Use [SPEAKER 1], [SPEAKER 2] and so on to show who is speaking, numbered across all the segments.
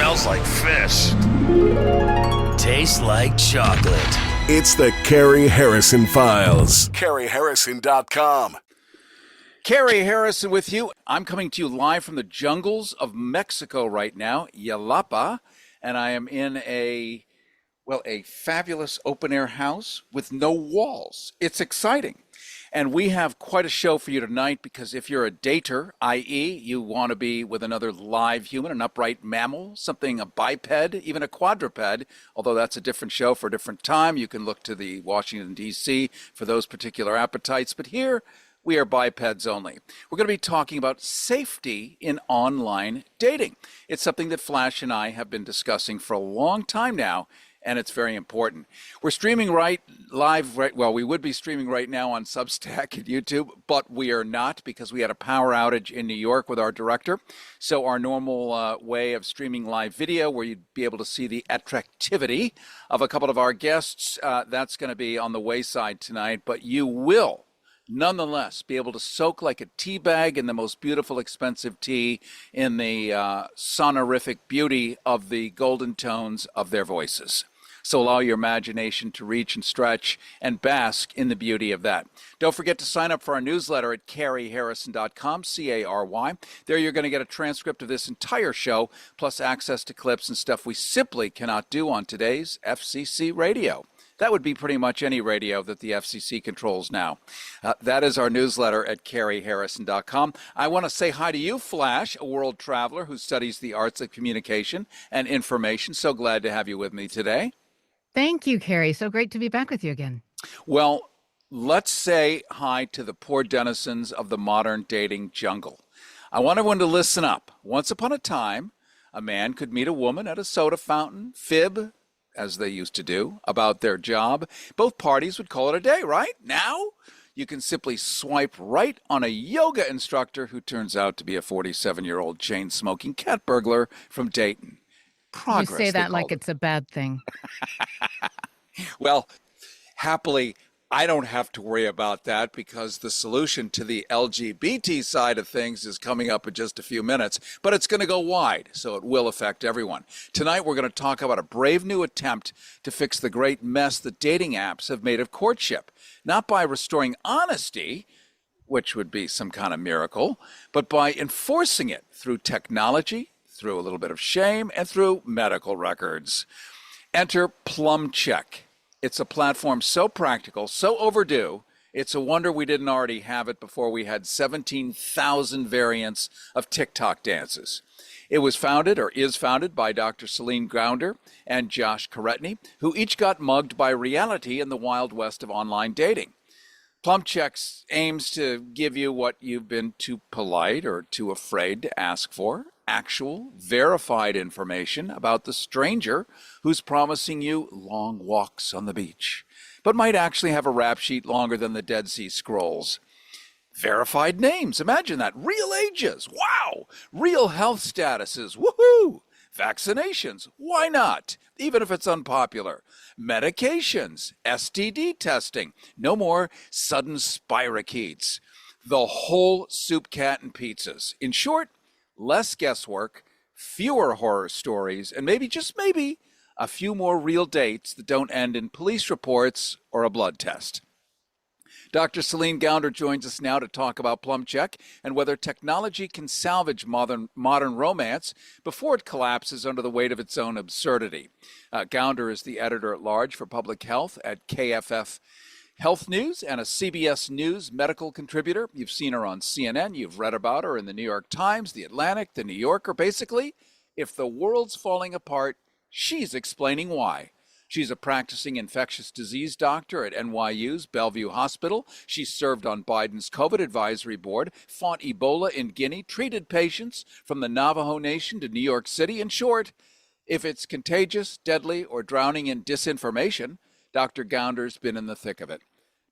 [SPEAKER 1] Smells like fish. Tastes like chocolate.
[SPEAKER 2] It's the Cary Harrison Files. CaryHarrison.com.
[SPEAKER 3] Cary Harrison with you. I'm coming to you live from the jungles of Mexico right now, Yalapa, and I am in a fabulous open-air house with no walls. It's exciting. And we have quite a show for you tonight because if you're a dater, i.e. you want to be with another live human, an upright mammal, something, a biped, even a quadruped, although that's a different show for a different time. You can look to the Washington, D.C. for those particular appetites. But here, we are bipeds only. We're going to be talking about safety in online dating. It's something that Flash and I have been discussing for a long time now, and it's very important. We're streaming we would be streaming right now on Substack and YouTube, but we are not because we had a power outage in New York with our director. So our normal way of streaming live video where you'd be able to see the attractivity of a couple of our guests, that's going to be on the wayside tonight, but you will nonetheless be able to soak like a tea bag in the most beautiful, expensive tea in the sonorific beauty of the golden tones of their voices. So allow your imagination to reach and stretch and bask in the beauty of that. Don't forget to sign up for our newsletter at CaryHarrison.com, C-A-R-Y. There you're going to get a transcript of this entire show, plus access to clips and stuff we simply cannot do on today's FCC radio. That would be pretty much any radio that the FCC controls now. That is our newsletter at CaryHarrison.com. I want to say hi to you, Flash, a world traveler who studies the arts of communication and information. So glad to have you with me today.
[SPEAKER 4] Thank you, Cary. So great to be back with you again.
[SPEAKER 3] Well, let's say hi to the poor denizens of the modern dating jungle. I want everyone to listen up. Once upon a time, a man could meet a woman at a soda fountain, fib, as they used to do, about their job. Both parties would call it a day, right? Now, you can simply swipe right on a yoga instructor who turns out to be a 47-year-old chain-smoking cat burglar from Dayton. Progress.
[SPEAKER 4] You say that like it's a bad thing.
[SPEAKER 3] Well, happily, I don't have to worry about that because the solution to the LGBT side of things is coming up in just a few minutes, but it's going to go wide, so it will affect everyone. Tonight, we're going to talk about a brave new attempt to fix the great mess that dating apps have made of courtship, not by restoring honesty, which would be some kind of miracle, but by enforcing it through technology, through a little bit of shame, and through medical records. Enter PlumCheck. It's a platform so practical, so overdue, it's a wonder we didn't already have it before we had 17,000 variants of TikTok dances. It was founded, or is founded, by Dr. Celine Gounder and Josh Karetny, who each got mugged by reality in the Wild West of online dating. PlumCheck aims to give you what you've been too polite or too afraid to ask for. Actual, verified information about the stranger who's promising you long walks on the beach, but might actually have a rap sheet longer than the Dead Sea Scrolls. Verified names, imagine that. Real ages, wow. Real health statuses, woohoo. Vaccinations, why not? Even if it's unpopular. Medications, STD testing, no more sudden spirochetes. The whole soup, cat, and pizzas. In short, less guesswork, fewer horror stories, and maybe, just maybe, a few more real dates that don't end in police reports or a blood test. Dr. Celine Gounder joins us now to talk about PlumCheck and whether technology can salvage modern romance before it collapses under the weight of its own absurdity. Gounder is the editor-at-large for public health at KFF Health News and a CBS News medical contributor. You've seen her on CNN. You've read about her in the New York Times, the Atlantic, the New Yorker. Basically, if the world's falling apart, she's explaining why. She's a practicing infectious disease doctor at NYU's Bellevue Hospital. She served on Biden's COVID advisory board, fought Ebola in Guinea, treated patients from the Navajo Nation to New York City. In short, if it's contagious, deadly, or drowning in disinformation, Dr. Gounder's been in the thick of it.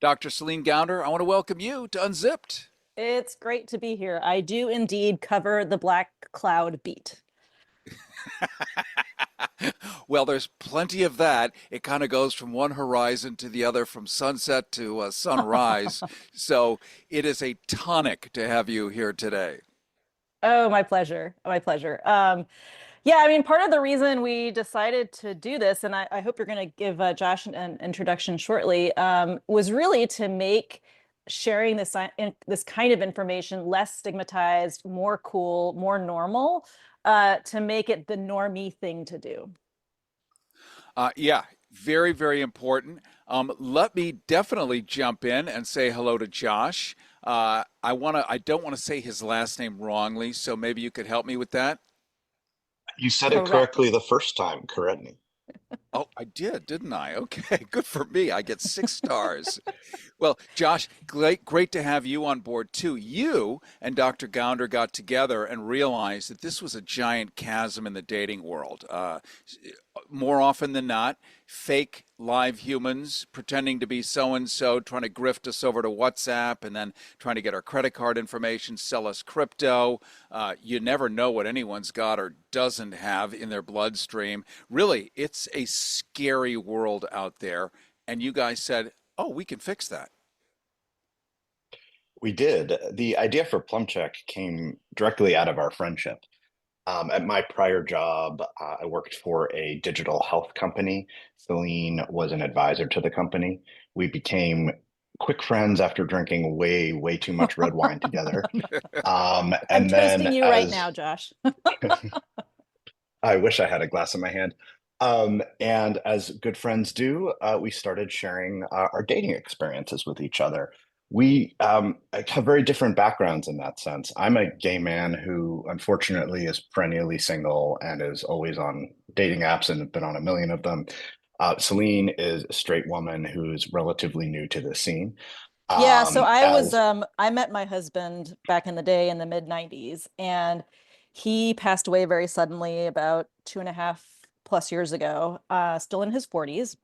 [SPEAKER 3] Dr. Celine Gounder, I want to welcome you to Unzipped.
[SPEAKER 5] It's great to be here. I do indeed cover the Black Cloud beat.
[SPEAKER 3] Well, there's plenty of that. It kind of goes from one horizon to the other, from sunset to sunrise. So it is a tonic to have you here today.
[SPEAKER 5] Oh, my pleasure. My pleasure. Yeah, I mean, part of the reason we decided to do this, and I hope you're going to give Josh an introduction shortly, was really to make sharing this kind of information less stigmatized, more cool, more normal, to make it the normie thing to do.
[SPEAKER 3] Yeah, very, very important. Let me definitely jump in and say hello to Josh. I don't want to say his last name wrongly, so maybe you could help me with that.
[SPEAKER 6] You said it
[SPEAKER 5] Correct.
[SPEAKER 6] correctly the first time, correct?
[SPEAKER 3] Oh, I did, didn't I? Okay, good for me. I get 6 stars. Well, Josh, great to have you on board too. You and Dr. Gounder got together and realized that this was a giant chasm in the dating world. More often than not, fake live humans pretending to be so and so, trying to grift us over to WhatsApp and then trying to get our credit card information, sell us crypto. You never know what anyone's got or doesn't have in their bloodstream. Really, it's a scary world out there. And you guys said, oh, we can fix that.
[SPEAKER 6] We did. The idea for Plum Check came directly out of our friendship. At my prior job, I worked for a digital health company. Celine was an advisor to the company. We became quick friends after drinking way, way too much red wine together.
[SPEAKER 5] I'm
[SPEAKER 6] And
[SPEAKER 5] toasting
[SPEAKER 6] then
[SPEAKER 5] you right
[SPEAKER 6] as
[SPEAKER 5] now, Josh.
[SPEAKER 6] I wish I had a glass in my hand. And as good friends do, we started sharing our dating experiences with each other. We have very different backgrounds in that sense. I'm a gay man who unfortunately is perennially single and is always on dating apps and have been on a million of them. Celine is a straight woman who's relatively new to the scene.
[SPEAKER 5] Yeah, so
[SPEAKER 6] As
[SPEAKER 5] I met my husband back in the day in the mid 90s, and he passed away very suddenly about 2.5+ years ago, still in his 40s.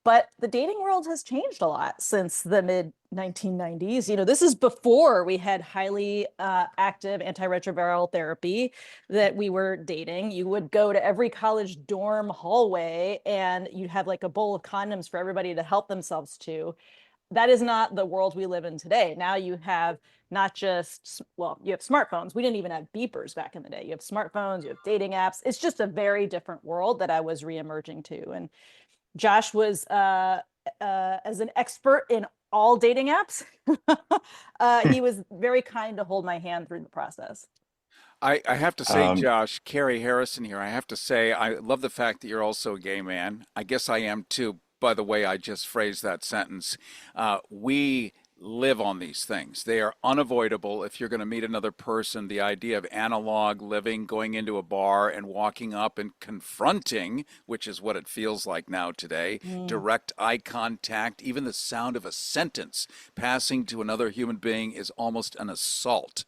[SPEAKER 5] But the dating world has changed a lot since the mid 1990s. This is before we had highly active antiretroviral therapy that we were dating. You would go to every college dorm hallway and you'd have like a bowl of condoms for everybody to help themselves to. That is not the world we live in today. Now you have not just, well, you have smartphones. We didn't even have beepers back in the day. You have smartphones, you have dating apps. It's just a very different world that I was reemerging to. And Josh was, as an expert in all dating apps, he was very kind to hold my hand through the process.
[SPEAKER 3] I have to say,
[SPEAKER 6] um,
[SPEAKER 3] Josh, Cary Harrison here. I have to say, I love the fact that you're also a gay man. I guess I am too, by the way I just phrased that sentence. We live on these things. They are unavoidable. If you're going to meet another person, the idea of analog living, going into a bar and walking up and confronting, which is what it feels like now today,
[SPEAKER 5] Mm.
[SPEAKER 3] direct eye contact, even the sound of a sentence passing to another human being is almost an assault.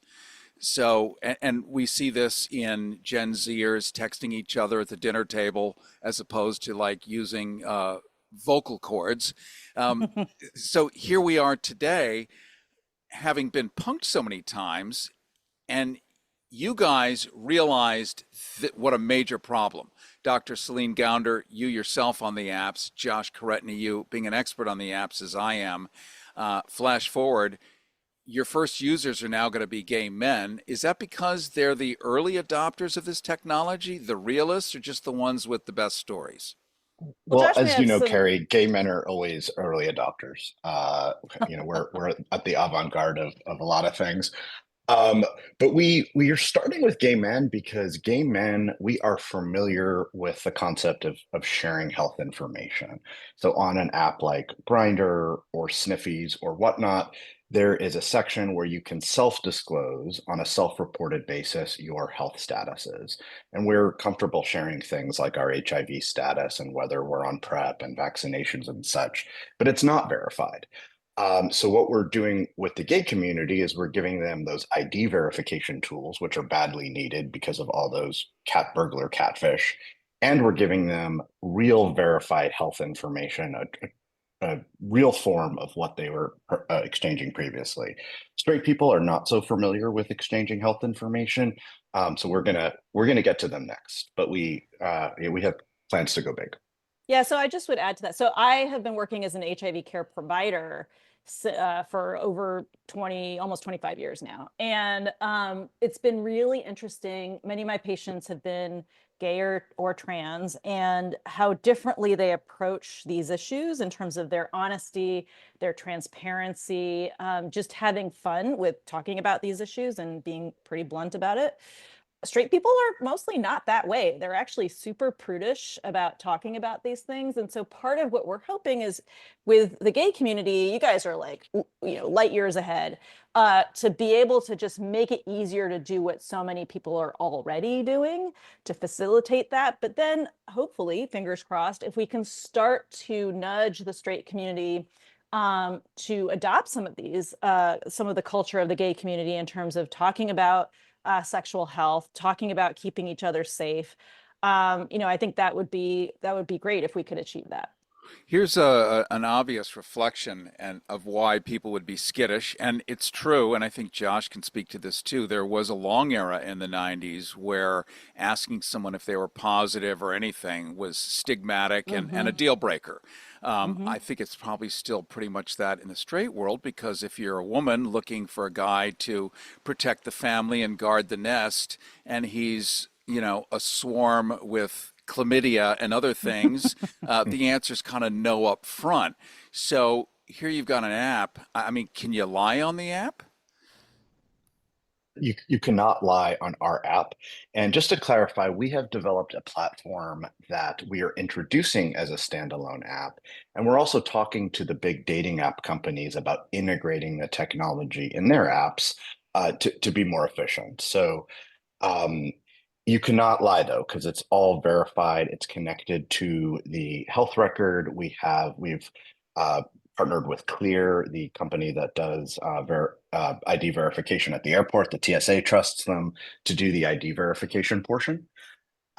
[SPEAKER 3] So, and we see this in Gen Zers texting each other at the dinner table as opposed to like using vocal cords. Um, so here we are today, having been punked so many times, and you guys realized what a major problem. Dr. Celine Gounder, you yourself on the apps, Josh Karetny, you being an expert on the apps as I am. Flash forward, your first users are now going to be gay men. Is that because they're the early adopters of this technology, the realists, or just the ones with the best stories?
[SPEAKER 5] Well,
[SPEAKER 6] well,
[SPEAKER 5] Josh may
[SPEAKER 6] as you
[SPEAKER 5] have
[SPEAKER 6] know,
[SPEAKER 5] some.
[SPEAKER 6] Carrie, gay men are always early adopters. We're at the avant-garde of a lot of things. Um, but we are starting with gay men because gay men, we are familiar with the concept of sharing health information. So on an app like Grindr or Sniffies or whatnot, there is a section where you can self-disclose on a self-reported basis your health statuses. And we're comfortable sharing things like our HIV status and whether we're on PrEP and vaccinations and such, but it's not verified. So what we're doing with the gay community is we're giving them those ID verification tools, which are badly needed because of all those cat burglar catfish. And we're giving them real verified health information, a real form of what they were exchanging previously. Straight people are not so familiar with exchanging health information, so we're gonna get to them next. But we have plans to go big.
[SPEAKER 5] Yeah, so I just would add to that. So I have been working as an HIV care provider for over 20, almost 25 years now. And it's been really interesting. Many of my patients have been gay or trans, and how differently they approach these issues in terms of their honesty, their transparency, just having fun with talking about these issues and being pretty blunt about it. Straight people are mostly not that way. They're actually super prudish about talking about these things. And so part of what we're hoping is, with the gay community, you guys are like, light years ahead, to be able to just make it easier to do what so many people are already doing, to facilitate that. But then hopefully, fingers crossed, if we can start to nudge the straight community to adopt some of the culture of the gay community in terms of talking about sexual health, talking about keeping each other safe. I think that would be great if we could achieve that.
[SPEAKER 3] Here's an obvious reflection of why people would be skittish, and it's true, and I think Josh can speak to this too. There was a long era in the 90s where asking someone if they were positive or anything was stigmatic and a deal breaker. I think it's probably still pretty much that in the straight world, because if you're a woman looking for a guy to protect the family and guard the nest, and he's, a swarm with chlamydia and other things, the answer is kind of no up front. So here you've got an app. I mean, can you lie on the app?
[SPEAKER 6] You cannot lie on our app. And just to clarify, we have developed a platform that we are introducing as a standalone app. And we're also talking to the big dating app companies about integrating the technology in their apps to be more efficient. So you cannot lie, though, because it's all verified. It's connected to the health record. We've partnered with Clear, the company that does ID verification at the airport. The TSA trusts them to do the ID verification portion.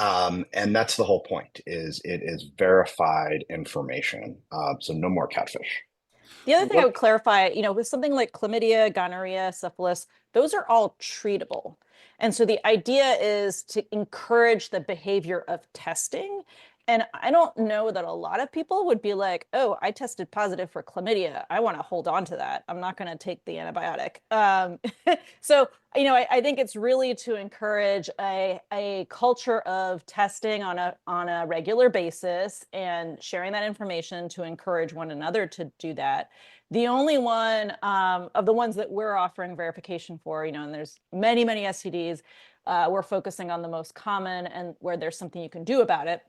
[SPEAKER 6] And that's the whole point, is it is verified information. So no more catfish.
[SPEAKER 5] The other thing I would clarify, with something like chlamydia, gonorrhea, syphilis, those are all treatable. And so the idea is to encourage the behavior of testing. And I don't know that a lot of people would be like, oh, I tested positive for chlamydia. I want to hold on to that. I'm not going to take the antibiotic. So, I think it's really to encourage a culture of testing on a regular basis and sharing that information to encourage one another to do that. The only one of the ones that we're offering verification for, and there's many, many STDs, we're focusing on the most common and where there's something you can do about it.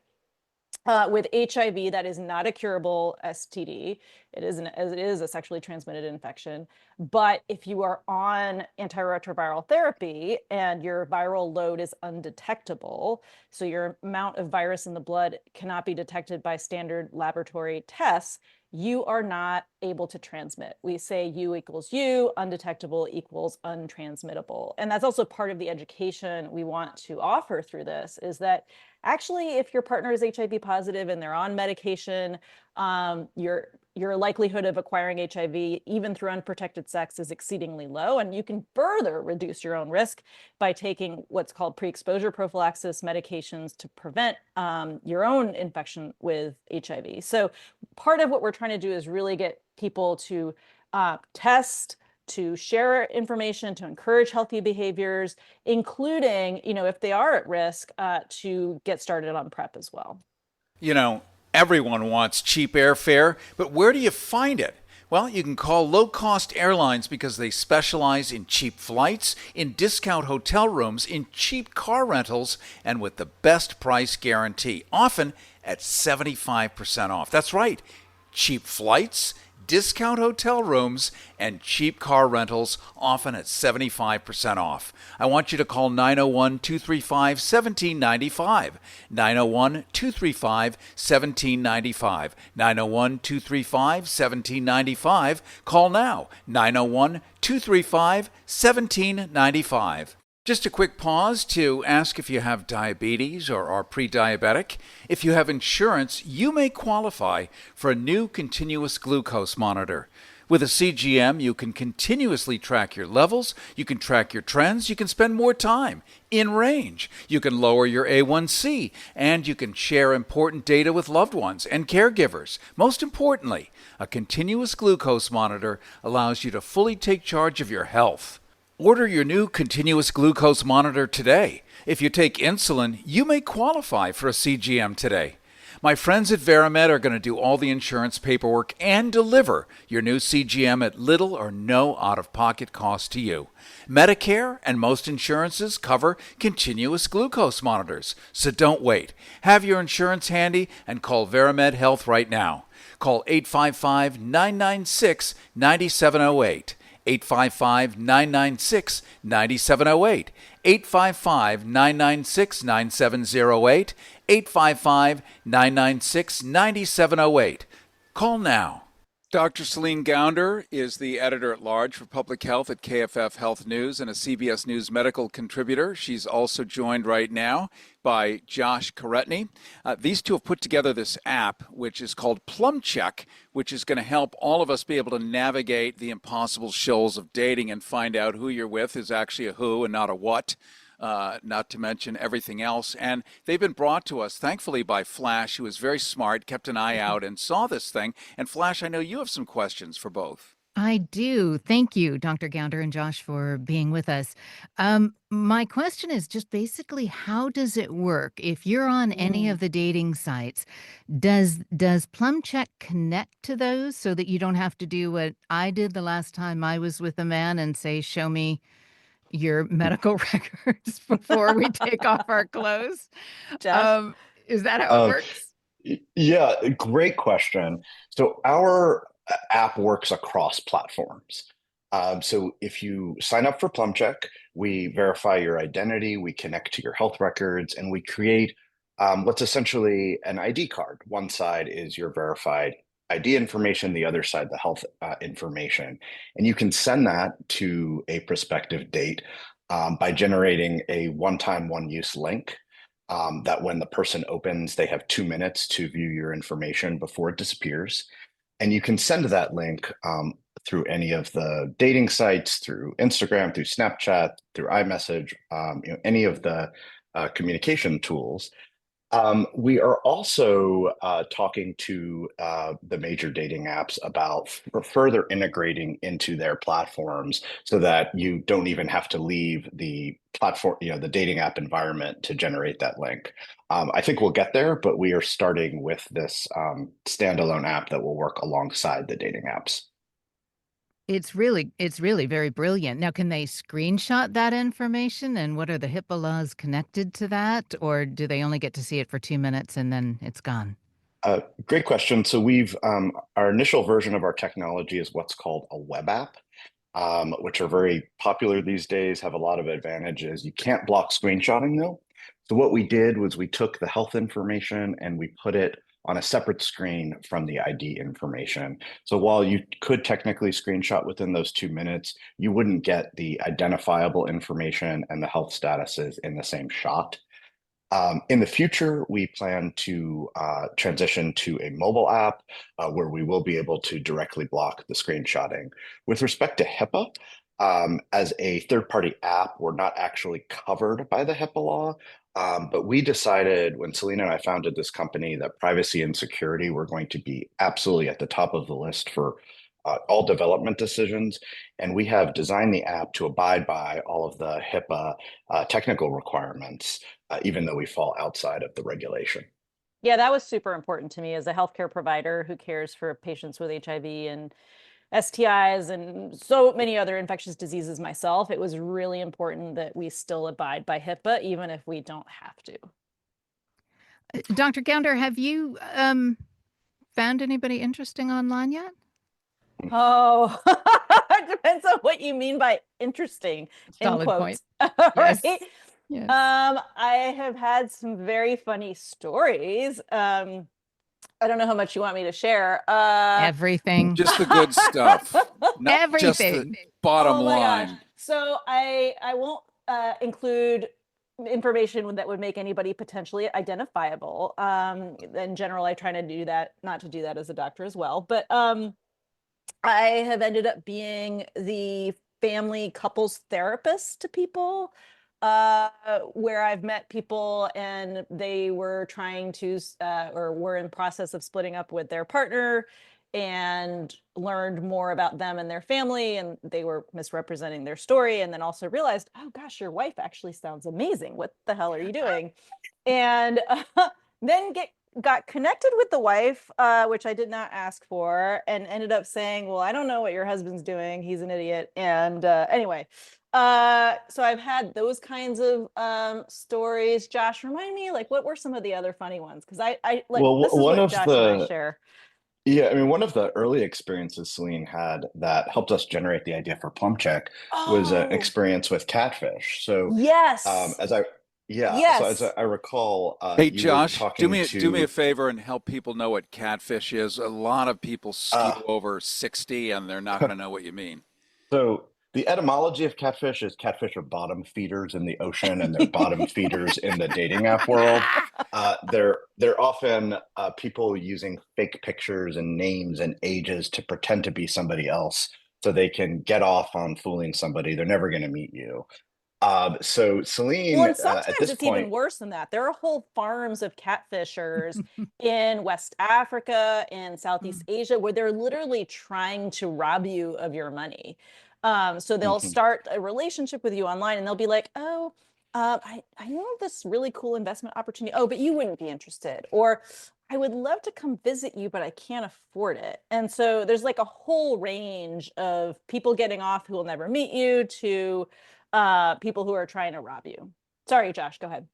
[SPEAKER 5] With HIV, that is not a curable STD. It is a sexually transmitted infection. But if you are on antiretroviral therapy and your viral load is undetectable, so your amount of virus in the blood cannot be detected by standard laboratory tests, you are not able to transmit. We say U equals U, undetectable equals untransmittable. And that's also part of the education we want to offer through this, is that actually, if your partner is HIV positive and they're on medication, your likelihood of acquiring HIV, even through unprotected sex, is exceedingly low. And you can further reduce your own risk by taking what's called pre-exposure prophylaxis medications to prevent your own infection with HIV. So part of what we're trying to do is really get people to test, to share information, to encourage healthy behaviors, including, if they are at risk, to get started on PrEP as well.
[SPEAKER 3] Everyone wants cheap airfare, but where do you find it? Well, you can call low-cost airlines because they specialize in cheap flights, in discount hotel rooms, in cheap car rentals, and with the best price guarantee, often at 75% off. That's right, cheap flights, discount hotel rooms, and cheap car rentals, often at 75% off. I want you to call 901-235-1795, 901-235-1795, 901-235-1795. Call now, 901-235-1795. Just a quick pause to ask if you have diabetes or are pre-diabetic. If you have insurance, you may qualify for a new continuous glucose monitor. With a CGM, you can continuously track your levels, you can track your trends, you can spend more time in range, you can lower your A1C, and you can share important data with loved ones and caregivers. Most importantly, a continuous glucose monitor allows you to fully take charge of your health. Order your new continuous glucose monitor today. If you take insulin, you may qualify for a CGM today. My friends at Verimed are going to do all the insurance paperwork and deliver your new CGM at little or no out-of-pocket cost to you. Medicare and most insurances cover continuous glucose monitors, so don't wait. Have your insurance handy and call Verimed Health right now. Call 855-996-9708. 855-996-9708, 855-996-9708, 855-996-9708. Call now. Dr. Celine Gounder is the editor-at-large for Public Health at KFF Health News and a CBS News medical contributor. She's also joined right now by Josh Karetny. These two have put together this app, which is called Plum Check, which is going to help all of us be able to navigate the impossible shoals of dating and find out who you're with is actually a who and not a what. Not to mention everything else. And they've been brought to us, thankfully, by Flash, who is very smart, kept an eye out, and saw this thing. And Flash, I know you have some questions for both.
[SPEAKER 4] I do. Thank you, Dr. Gounder and Josh, for being with us. My question is just basically, how does it work? If you're on any of the dating sites, does Plum Check connect to those so that you don't have to do what I did the last time I was with a man and say, show me your medical records before we take off our clothes? Is that how it works?
[SPEAKER 6] Yeah, great question. So our app works across platforms. So if you sign up for Plum Check, we verify your identity, we connect to your health records, and we create what's essentially an ID card. One side is your verified ID information, the other side, the health information. And you can send that to a prospective date by generating a one-time, one-use link that when the person opens, they have 2 minutes to view your information before it disappears. And you can send that link through any of the dating sites, through Instagram, through Snapchat, through iMessage, any of the communication tools. We are also talking to the major dating apps about further integrating into their platforms so that you don't even have to leave the platform, the dating app environment to generate that link. I think we'll get there, but we are starting with this standalone app that will work alongside the dating apps.
[SPEAKER 4] It's really very brilliant. Now, can they screenshot that information? And what are the HIPAA laws connected to that? Or do they only get to see it for 2 minutes and then it's gone?
[SPEAKER 6] Great question. So we've our initial version of our technology is what's called a web app, which are very popular these days, have a lot of advantages. You can't block screenshotting though. So what we did was we took the health information and we put it on a separate screen from the ID information. So while you could technically screenshot within those 2 minutes, you wouldn't get the identifiable information and the health statuses in the same shot. In the future, we plan to transition to a mobile app where we will be able to directly block the screenshotting. With respect to HIPAA, as a third-party app, we're not actually covered by the HIPAA law, but we decided when Selena and I founded this company that privacy and security were going to be absolutely at the top of the list for all development decisions. And we have designed the app to abide by all of the HIPAA technical requirements, even though we fall outside of the regulation.
[SPEAKER 5] Yeah, that was super important to me as a healthcare provider who cares for patients with HIV and STIs and so many other infectious diseases myself. It was really important that we still abide by HIPAA, even if we don't have to.
[SPEAKER 4] Dr. Gounder, have you found anybody interesting online yet?
[SPEAKER 5] Oh, it depends on what you mean by interesting.
[SPEAKER 4] Solid
[SPEAKER 5] in quotes.
[SPEAKER 4] point.
[SPEAKER 5] Right?
[SPEAKER 4] Yes. Yes.
[SPEAKER 5] I have had some very funny stories. I don't know how much you want me to share.
[SPEAKER 4] Everything.
[SPEAKER 3] Just the good stuff. Not
[SPEAKER 4] Everything.
[SPEAKER 3] just the bottom line.
[SPEAKER 5] Gosh. So I won't include information that would make anybody potentially identifiable. In general, I try to do that, not to do that as a doctor as well. But I have ended up being the family couples therapist to people, where I've met people and they were trying to, or were in process of splitting up with their partner, and learned more about them and their family, and they were misrepresenting their story, and then also realized, oh gosh, your wife actually sounds amazing. What the hell are you doing? And then got connected with the wife, which I did not ask for, and ended up saying, well, I don't know what your husband's doing. He's an idiot. And anyway, so I've had those kinds of stories. Josh, remind me, like, what were some of the other funny ones? Because I like,
[SPEAKER 6] Well,
[SPEAKER 5] this is
[SPEAKER 6] one
[SPEAKER 5] what
[SPEAKER 6] of
[SPEAKER 5] Josh and I
[SPEAKER 6] the
[SPEAKER 5] share.
[SPEAKER 6] yeah, I mean, one of the early experiences Celine had that helped us generate the idea for Plum Check was an
[SPEAKER 5] Oh,
[SPEAKER 6] experience with catfish. So,
[SPEAKER 5] yes.
[SPEAKER 6] as I yeah, so as
[SPEAKER 5] Yes.
[SPEAKER 6] I recall,
[SPEAKER 3] Hey,
[SPEAKER 6] you were
[SPEAKER 3] Josh,
[SPEAKER 6] talking
[SPEAKER 3] do me a
[SPEAKER 6] to
[SPEAKER 3] favor and help people know what catfish is. A lot of people skew
[SPEAKER 6] uh,
[SPEAKER 3] over 60 and they're not going to know what you mean.
[SPEAKER 6] so the etymology of catfish is catfish are bottom feeders in the ocean, and they're bottom feeders in the dating app world. They're often people using fake pictures and names and ages to pretend to be somebody else, so they can get off on fooling somebody. They're never going to meet you. So
[SPEAKER 5] Well,
[SPEAKER 6] Celine,
[SPEAKER 5] and
[SPEAKER 6] at
[SPEAKER 5] sometimes
[SPEAKER 6] this
[SPEAKER 5] it's even
[SPEAKER 6] point,
[SPEAKER 5] worse than that. There are whole farms of catfishers in West Africa and Southeast Asia where they're literally trying to rob you of your money. So they'll
[SPEAKER 6] Mhm.
[SPEAKER 5] start a relationship with you online and they'll be like, oh, I know this really cool investment opportunity. Oh, but you wouldn't be interested. Or I would love to come visit you, but I can't afford it. And so there's like a whole range of people getting off who will never meet you to people who are trying to rob you. Sorry, Josh, go ahead.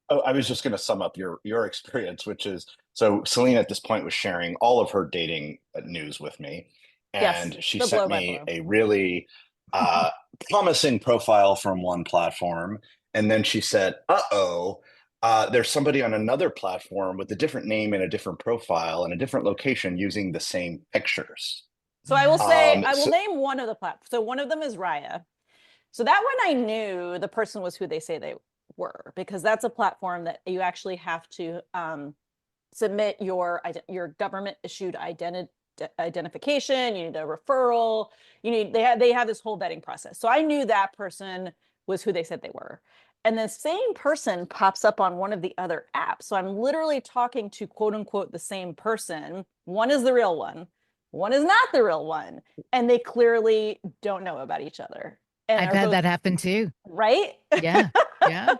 [SPEAKER 6] Oh, I was just going to sum up your experience, which is so Celine at this point was sharing all of her dating news with me,
[SPEAKER 5] Yes,
[SPEAKER 6] and she
[SPEAKER 5] the
[SPEAKER 6] sent
[SPEAKER 5] blow by
[SPEAKER 6] me
[SPEAKER 5] blow.
[SPEAKER 6] a really uh, promising profile from one platform, and then she said, "Uh-oh, there's somebody on another platform with a different name and a different profile and a different location using the same pictures."
[SPEAKER 5] So I will say, I will
[SPEAKER 6] So
[SPEAKER 5] name one of the platforms. So one of them is Raya. So that one I knew the person was who they say they were, because that's a platform that you actually have to submit your government issued identification. You need a referral. They have this whole vetting process. So I knew that person was who they said they were. And the same person pops up on one of the other apps. So I'm literally talking to quote unquote the same person. One is the real one is not the real one. And they clearly don't know about each other and
[SPEAKER 4] I've
[SPEAKER 5] are
[SPEAKER 4] had
[SPEAKER 5] both
[SPEAKER 4] that happen too.
[SPEAKER 5] right.
[SPEAKER 4] Yeah. Yeah.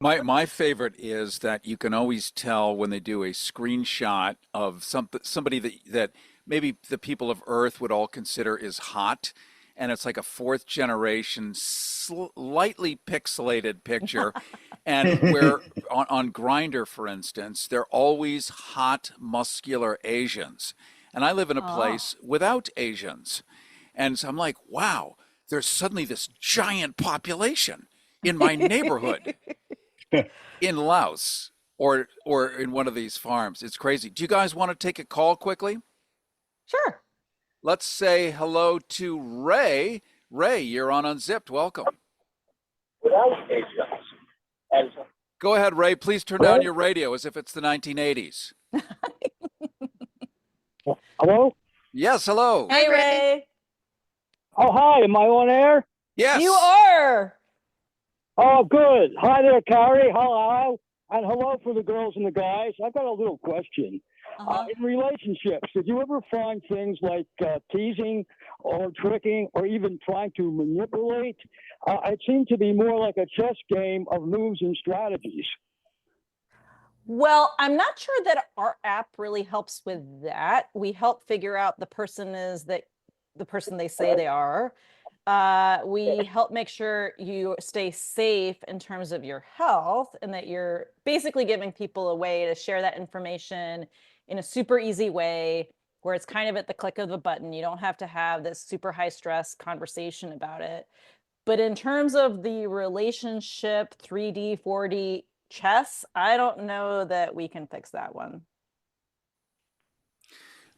[SPEAKER 3] My favorite is that you can always tell when they do a screenshot of somebody that maybe the people of Earth would all consider is hot, and it's like a fourth generation, slightly pixelated picture, and where on Grindr, for instance, they're always hot, muscular Asians, and I live in a
[SPEAKER 5] Oh.
[SPEAKER 3] place without Asians, and so I'm like, wow, there's suddenly this giant population in my neighborhood in Laos or in one of these farms. It's crazy. Do you guys want to take a call quickly?
[SPEAKER 5] Sure.
[SPEAKER 3] Let's say hello to Ray. Ray, you're on Unzipped. Welcome. Go ahead, Ray. Please turn down your radio as if it's the 1980s.
[SPEAKER 7] Hello?
[SPEAKER 3] Yes, hello.
[SPEAKER 5] Hey, Ray.
[SPEAKER 7] Oh, hi. Am I on air?
[SPEAKER 5] You
[SPEAKER 3] Yes.
[SPEAKER 5] are.
[SPEAKER 7] Oh, good. Hi there, Cary. Hello. And hello for the girls and the guys. I've got a little question.
[SPEAKER 5] Uh-huh.
[SPEAKER 7] In relationships, did you ever find things like teasing or tricking or even trying to manipulate? It seemed to be more like a chess game of moves and strategies.
[SPEAKER 5] Well, I'm not sure that our app really helps with that. We help figure out the person they say they are. We help make sure you stay safe in terms of your health, and that you're basically giving people a way to share that information in a super easy way where it's kind of at the click of a button. You don't have to have this super high stress conversation about it. But in terms of the relationship 3D, 4D chess, I don't know that we can fix that one.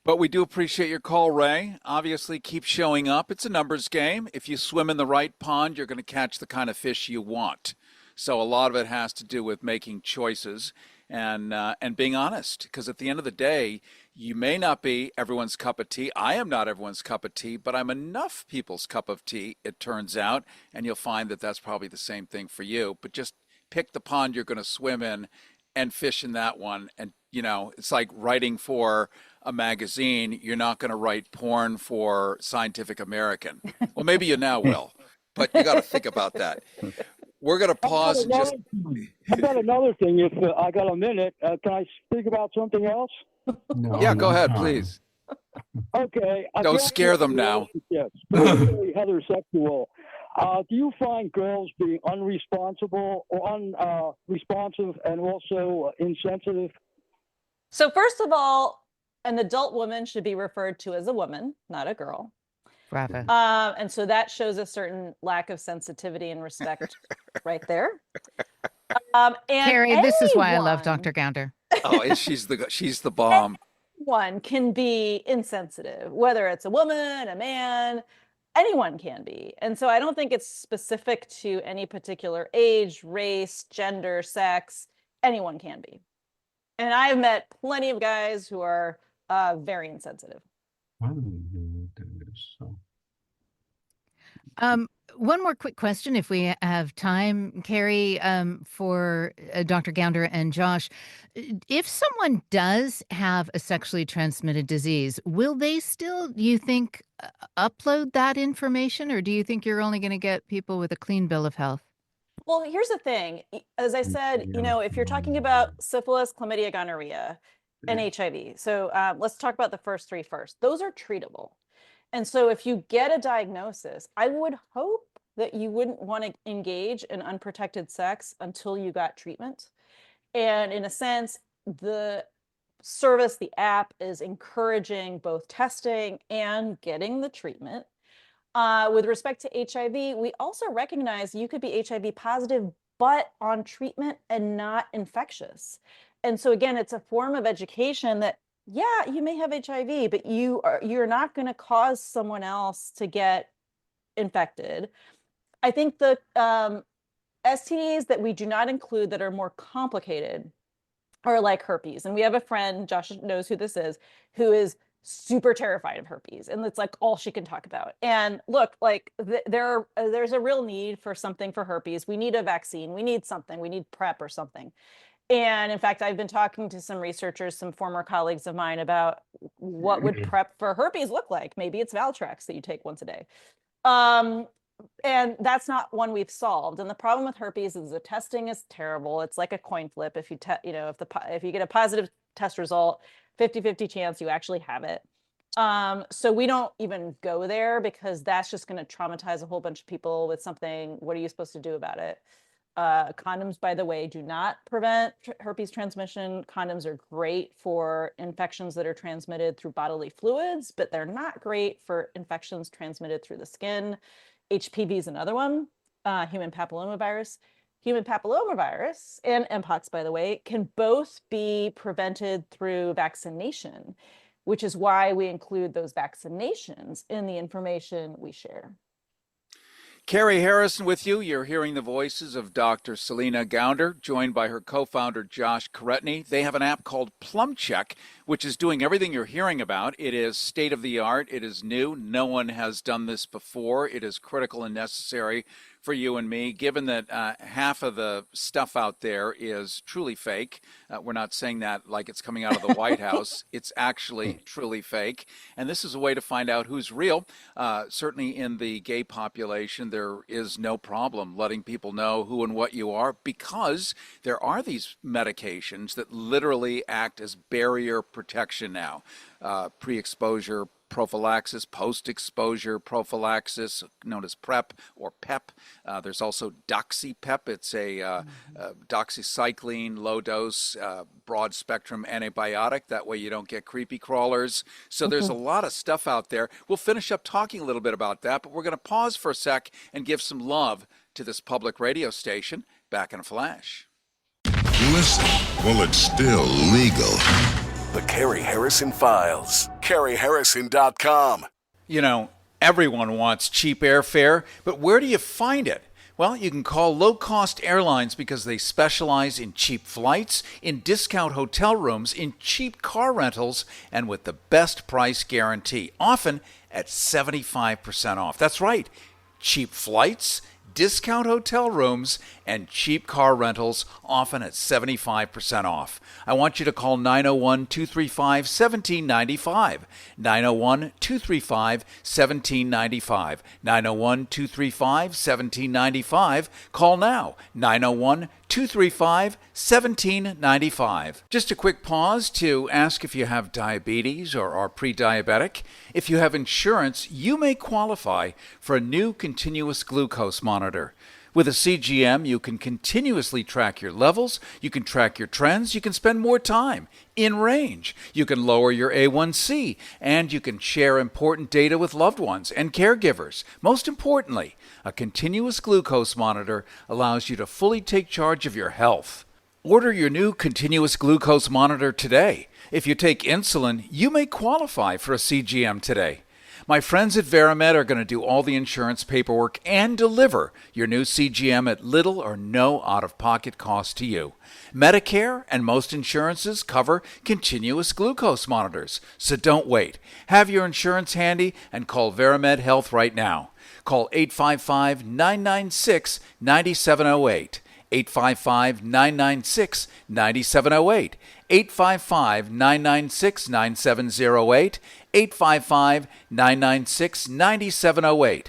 [SPEAKER 3] But we do appreciate your call, Ray. Obviously, keep showing up. It's a numbers game. If you swim in the right pond, you're going to catch the kind of fish you want. So a lot of it has to do with making choices and being honest. Because at the end of the day, You may not be everyone's cup of tea. I am not everyone's cup of tea, but I'm enough people's cup of tea, it turns out. And you'll find that that's probably the same thing for you. But just pick the pond you're going to swim in and fish in that one. And, it's like writing for a magazine. You're not going to write porn for Scientific American. Well, maybe you now will, but you got to think about that. We're going to pause and just.
[SPEAKER 7] How about another thing? If I got a minute, can I speak about something else?
[SPEAKER 8] No,
[SPEAKER 3] Yeah, go ahead,
[SPEAKER 8] no.
[SPEAKER 3] please.
[SPEAKER 7] Okay.
[SPEAKER 3] Don't scare them now.
[SPEAKER 7] Yes, particularly heterosexual. Do you find girls being unresponsible or unresponsive and also insensitive?
[SPEAKER 5] So first of all, an adult woman should be referred to as a woman, not a girl.
[SPEAKER 4] Bravo.
[SPEAKER 5] And so that shows a certain lack of sensitivity and respect right there. And
[SPEAKER 4] Cary, this is why I love
[SPEAKER 5] anyone-
[SPEAKER 4] Dr. Gounder.
[SPEAKER 3] Oh, she's the bomb.
[SPEAKER 5] One can be insensitive, whether it's a woman, a man, anyone can be. And so I don't think it's specific to any particular age, race, gender, sex. Anyone can be. And I've met plenty of guys who are very insensitive.
[SPEAKER 4] One more quick question, if we have time, Cary, for Dr. Gounder and Josh. If someone does have a sexually transmitted disease, will they still, you think, upload that information, or do you think you're only going to get people with a clean bill of health?
[SPEAKER 5] Well, here's the thing. As I said, if you're talking about syphilis, chlamydia, gonorrhea, and HIV, so let's talk about the first three first. Those are treatable. And so if you get a diagnosis, I would hope that you wouldn't want to engage in unprotected sex until you got treatment. And in a sense, the service, the app is encouraging both testing and getting the treatment. With respect to HIV, we also recognize you could be HIV positive, but on treatment and not infectious. And so again, it's a form of education that, yeah, you may have HIV, but you're not going to cause someone else to get infected. I think the STDs that we do not include that are more complicated are like herpes. And we have a friend, Josh knows who this is, who is super terrified of herpes, and it's like all she can talk about. And look, like there's a real need for something for herpes. We need a vaccine. We need something. We need PrEP or something. And in fact, I've been talking to some researchers, some former colleagues of mine, about what would PrEP for herpes look like. Maybe it's Valtrex that you take once a day. And that's not one we've solved. And the problem with herpes is the testing is terrible. It's like a coin flip. If you if you get a positive test result, 50-50 chance you actually have it. So we don't even go there because that's just going to traumatize a whole bunch of people with something. What are you supposed to do about it? Condoms, by the way, do not prevent herpes transmission. Condoms are great for infections that are transmitted through bodily fluids, but they're not great for infections transmitted through the skin. HPV is another one, human papillomavirus. Human papillomavirus and Mpox, by the way, can both be prevented through vaccination, which is why we include those vaccinations in the information we share.
[SPEAKER 3] Cary Harrison with you. You're hearing the voices of Dr. Selena Gounder, joined by her co-founder, Josh Karetny. They have an app called Plum Check, which is doing everything you're hearing about. It is state-of-the-art. It is new. No one has done this before. It is critical and necessary for you and me, given that half of the stuff out there is truly fake. We're not saying that like it's coming out of the White House. It's actually truly fake. And this is a way to find out who's real. Certainly in the gay population, there is no problem letting people know who and what you are, because there are these medications that literally act as barrier protection now. Pre-exposure prophylaxis, post-exposure prophylaxis, known as PrEP or PEP. There's also DoxyPEP. It's a doxycycline, low-dose, broad-spectrum antibiotic. That way you don't get creepy crawlers. So there's a lot of stuff out there. We'll finish up talking a little bit about that, but we're going to pause for a sec and give some love to this public radio station. Back in a flash.
[SPEAKER 2] Listen while it's still legal. The Cary Harrison Files. CaryHarrison.com.
[SPEAKER 3] You know, everyone wants cheap airfare, but where do you find it? Well, you can call low-cost airlines because they specialize in cheap flights, in discount hotel rooms, in cheap car rentals, and with the best price guarantee, often at 75% off. That's right, cheap flights, discount hotel rooms, and cheap car rentals, often at 75% off. I want you to call 901-235-1795, 901-235-1795, 901-235-1795. Call now, 901-235-1795. Just a quick pause to ask if you have diabetes or are pre-diabetic. If you have insurance, you may qualify for a new continuous glucose monitor. With a CGM, you can continuously track your levels, you can track your trends, you can spend more time in range, you can lower your A1C, and you can share important data with loved ones and caregivers. Most importantly, a continuous glucose monitor allows you to fully take charge of your health. Order your new continuous glucose monitor today. If you take insulin, you may qualify for a CGM today. My friends at Verimed are going to do all the insurance paperwork and deliver your new CGM at little or no out-of-pocket cost to you. Medicare and most insurances cover continuous glucose monitors, so don't wait. Have your insurance handy and call Verimed Health right now. Call 855-996-9708. 855-996-9708, 855-996-9708, 855-996-9708.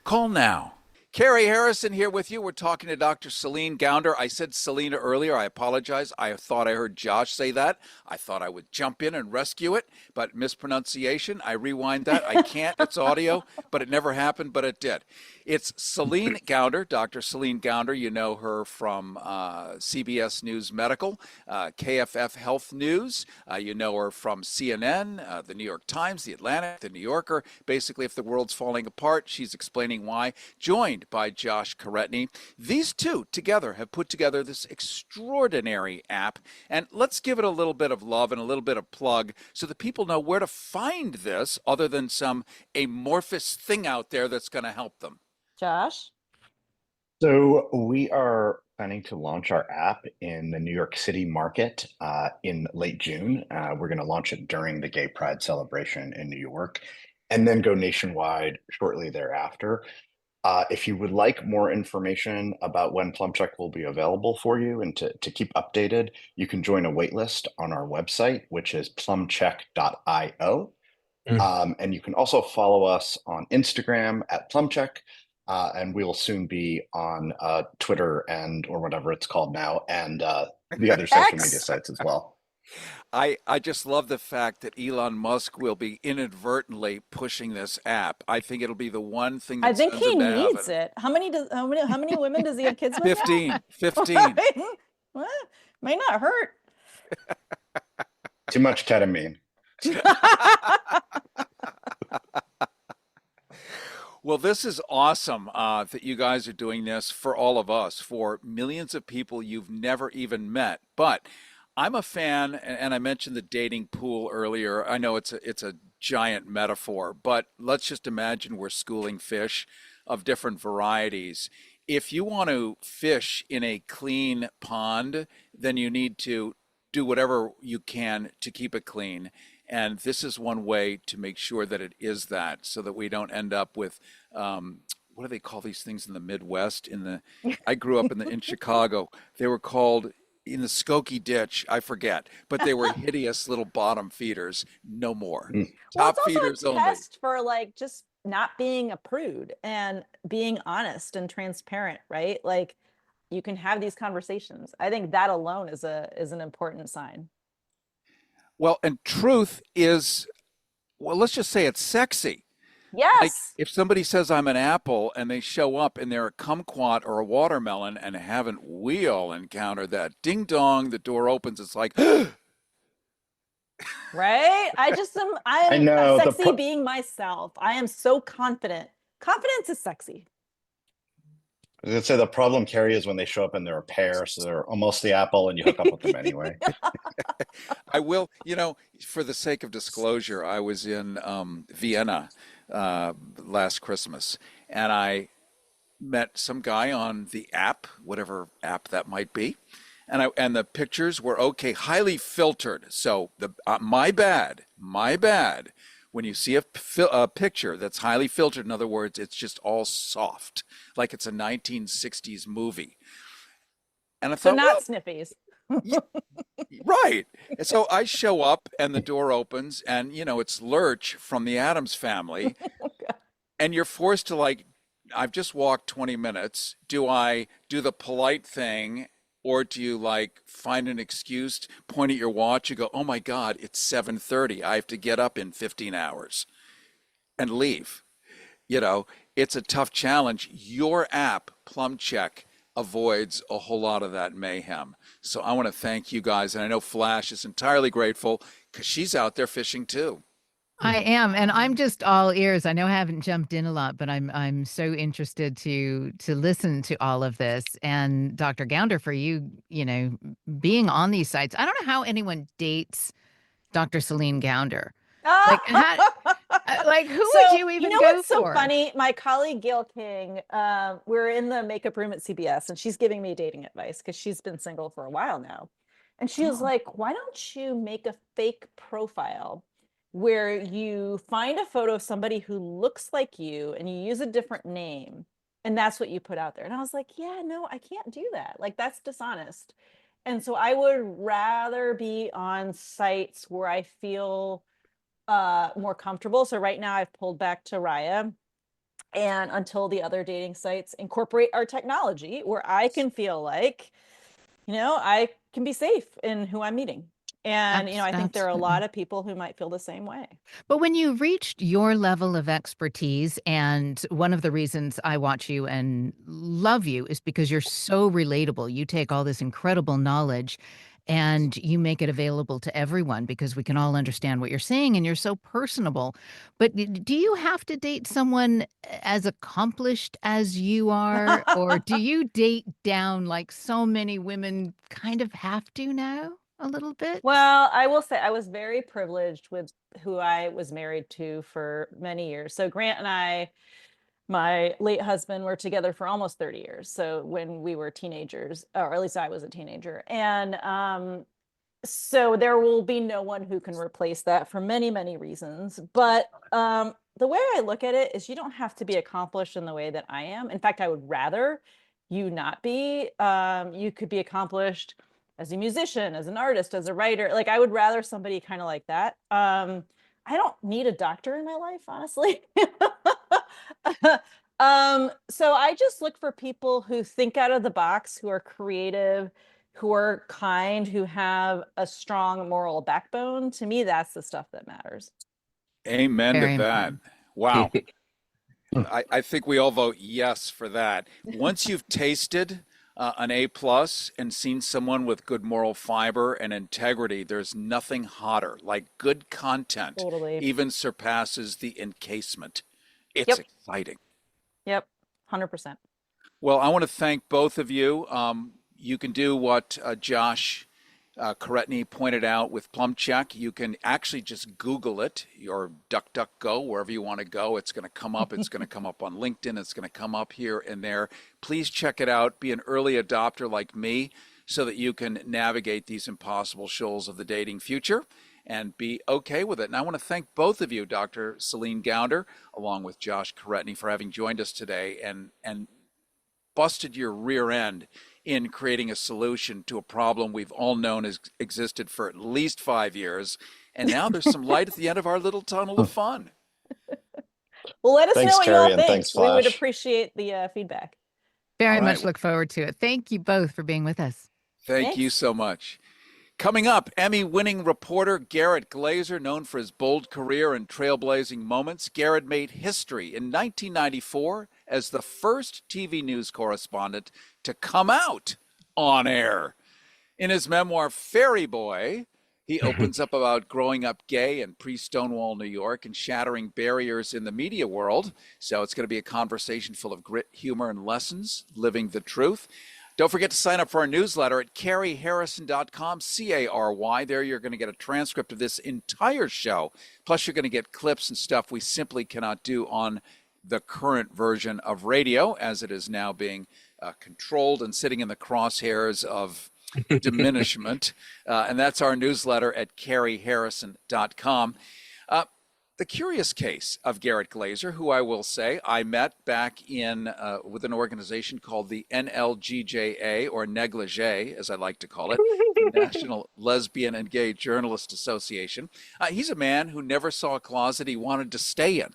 [SPEAKER 3] Call now. Cary Harrison here with you. We're talking to Dr. Celine Gounder. I said Selena earlier. I apologize. I thought I heard Josh say that. I thought I would jump in and rescue it, but mispronunciation. I rewind that. I can't. It's audio, but it never happened, but it did. It's Celine Gounder, Dr. Celine Gounder. You know her from CBS News Medical, KFF Health News. You know her from CNN, the New York Times, the Atlantic, the New Yorker. Basically, if the world's falling apart, she's explaining why. Joined by Josh Karetny. These two together have put together this extraordinary app. And let's give it a little bit of love and a little bit of plug so that people know where to find this other than some amorphous thing out there that's going to help them.
[SPEAKER 5] Josh?
[SPEAKER 6] So we are planning to launch our app in the New York City market in late June. We're going to launch it during the Gay Pride celebration in New York and then go nationwide shortly thereafter. If you would like more information about when PlumCheck will be available for you and to keep updated, you can join a waitlist on our website, which is plumcheck.io. And you can also follow us on Instagram at PlumCheck. And we will soon be on Twitter or whatever it's called now, and the other social media sites as well.
[SPEAKER 3] I just love the fact that Elon Musk will be inadvertently pushing this app. I think it'll be the one thing that
[SPEAKER 5] I think
[SPEAKER 3] sends
[SPEAKER 5] he
[SPEAKER 3] him to
[SPEAKER 5] needs
[SPEAKER 3] heaven.
[SPEAKER 5] it. How many women does he have kids with?
[SPEAKER 3] 15.
[SPEAKER 5] Well, might not hurt.
[SPEAKER 6] Too much ketamine.
[SPEAKER 3] Well, this is awesome that you guys are doing this for all of us, for millions of people you've never even met. But I'm a fan, and I mentioned the dating pool earlier. I know it's a giant metaphor, but let's just imagine we're schooling fish of different varieties. If you want to fish in a clean pond, then you need to do whatever you can to keep it clean. And this is one way to make sure that it is that, so that we don't end up with what do they call these things in the Midwest? I grew up in Chicago. They were called in the Skokie ditch. I forget, but they were hideous little bottom feeders. No more.
[SPEAKER 5] Well,
[SPEAKER 3] Top
[SPEAKER 5] it's also
[SPEAKER 3] feeders
[SPEAKER 5] a
[SPEAKER 3] only.
[SPEAKER 5] test for like just not being a prude and being honest and transparent, right? Like you can have these conversations. I think that alone is an important sign.
[SPEAKER 3] Well, and truth is, well, let's just say it's sexy.
[SPEAKER 5] Yes.
[SPEAKER 3] Like if somebody says I'm an apple and they show up and they're a kumquat or a watermelon, and haven't we all encountered that? Ding dong, the door opens. It's like,
[SPEAKER 5] Right?
[SPEAKER 6] I know,
[SPEAKER 5] sexy being myself. I am so confident. Confidence is sexy.
[SPEAKER 6] I was gonna say the problem, Cary, is when they show up and they're a pair, so they're almost the apple, and you hook up with them anyway.
[SPEAKER 3] I will, for the sake of disclosure, I was in Vienna last Christmas, and I met some guy on the app, whatever app that might be, and the pictures were okay, highly filtered. So my bad. When you see a picture that's highly filtered, in other words, it's just all soft, like it's a 1960s movie. And I
[SPEAKER 5] So
[SPEAKER 3] thought,
[SPEAKER 5] not sniffies.
[SPEAKER 3] yeah, right. And so I show up and the door opens and, it's Lurch from the Addams Family. And you're forced to I've just walked 20 minutes. Do I do the polite thing or do you find an excuse, point at your watch, you go, oh my God, it's 7:30. I have to get up in 15 hours and leave. It's a tough challenge. Your app, Plum Check, avoids a whole lot of that mayhem. So I want to thank you guys. And I know Flash is entirely grateful because she's out there fishing too.
[SPEAKER 4] I am, and I'm just all ears. I know I haven't jumped in a lot, but I'm so interested to listen to all of this. And Dr. Gounder, for you, being on these sites, I don't know how anyone dates Dr. Celine Gounder. Like, who would you even go
[SPEAKER 5] what's
[SPEAKER 4] for?
[SPEAKER 5] So funny? My colleague Gail King, we're in the makeup room at CBS, and she's giving me dating advice because she's been single for a while now. And she was like, "Why don't you make a fake profile where you find a photo of somebody who looks like you, and you use a different name, and that's what you put out there?" And I was like, "Yeah, no, I can't do that. That's dishonest." And so I would rather be on sites where I feel more comfortable. So right now I've pulled back to Raya, and until the other dating sites incorporate our technology where I can feel like, I can be safe in who I'm meeting. And, I think there are a lot of people who might feel the same way.
[SPEAKER 4] But when you reached your level of expertise, and one of the reasons I watch you and love you is because you're so relatable. You take all this incredible knowledge and you make it available to everyone because we can all understand what you're saying, and you're so personable. But do you have to date someone as accomplished as you are, or do you date down like so many women kind of have to now? A little bit?
[SPEAKER 5] Well, I will say I was very privileged with who I was married to for many years. So Grant and I, my late husband, were together for almost 30 years. So when we were teenagers, or at least I was a teenager. And so there will be no one who can replace that for many, many reasons. But the way I look at it is you don't have to be accomplished in the way that I am. In fact, I would rather you not be. You could be accomplished as a musician, as an artist, as a writer. I would rather somebody kind of like that. I don't need a doctor in my life, honestly. So I just look for people who think out of the box, who are creative, who are kind, who have a strong moral backbone. To me, that's the stuff that matters.
[SPEAKER 3] Amen to that. Wow. I think we all vote yes for that. Once you've tasted an A+ and seen someone with good moral fiber and integrity, there's nothing hotter. Good content even surpasses the encasement. It's exciting.
[SPEAKER 5] Yep, 100%.
[SPEAKER 3] Well, I want to thank both of you. You can do what Josh Karetny pointed out with Plum Check. You can actually just Google it, or DuckDuckGo, wherever you want to go. It's going to come up. It's going to come up on LinkedIn. It's going to come up here and there. Please check it out. Be an early adopter like me so that you can navigate these impossible shoals of the dating future and be okay with it. And I want to thank both of you, Dr. Celine Gounder, along with Josh Karetny, for having joined us today and busted your rear end in creating a solution to a problem we've all known has existed for at least 5 years. And now there's some light at the end of our little tunnel of fun.
[SPEAKER 5] Well, let us know what
[SPEAKER 6] Cary,
[SPEAKER 5] you all
[SPEAKER 6] and
[SPEAKER 5] think.
[SPEAKER 6] thanks,
[SPEAKER 5] We would
[SPEAKER 6] Flash.
[SPEAKER 5] appreciate the feedback.
[SPEAKER 4] Very much look forward to it. Thank you both for being with us.
[SPEAKER 3] Thank you so much. Coming up, Emmy-winning reporter Garrett Glazer, known for his bold career and trailblazing moments. Garrett made history in 1994 as the first TV news correspondent to come out on air. In his memoir, Fairy Boy, he opens up about growing up gay in pre-Stonewall New York and shattering barriers in the media world. So it's going to be a conversation full of grit, humor, and lessons, living the truth. Don't forget to sign up for our newsletter at CaryHarrison.com, C-A-R-Y. There you're going to get a transcript of this entire show. Plus, you're going to get clips and stuff we simply cannot do on the current version of radio, as it is now being controlled and sitting in the crosshairs of diminishment. And that's our newsletter at caryharrison.com. The curious case of Garrett Glazer, who I will say I met back in with an organization called the NLGJA, or negligee, as I like to call it, the National Lesbian and Gay Journalist Association. He's a man who never saw a closet he wanted to stay in.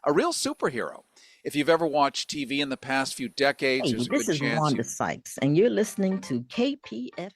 [SPEAKER 3] A real superhero. If you've ever watched TV in the past few decades,
[SPEAKER 8] Hey,
[SPEAKER 3] there's a
[SPEAKER 8] this
[SPEAKER 3] good
[SPEAKER 8] is
[SPEAKER 3] chance
[SPEAKER 8] Wanda Sykes, and you're listening to KPF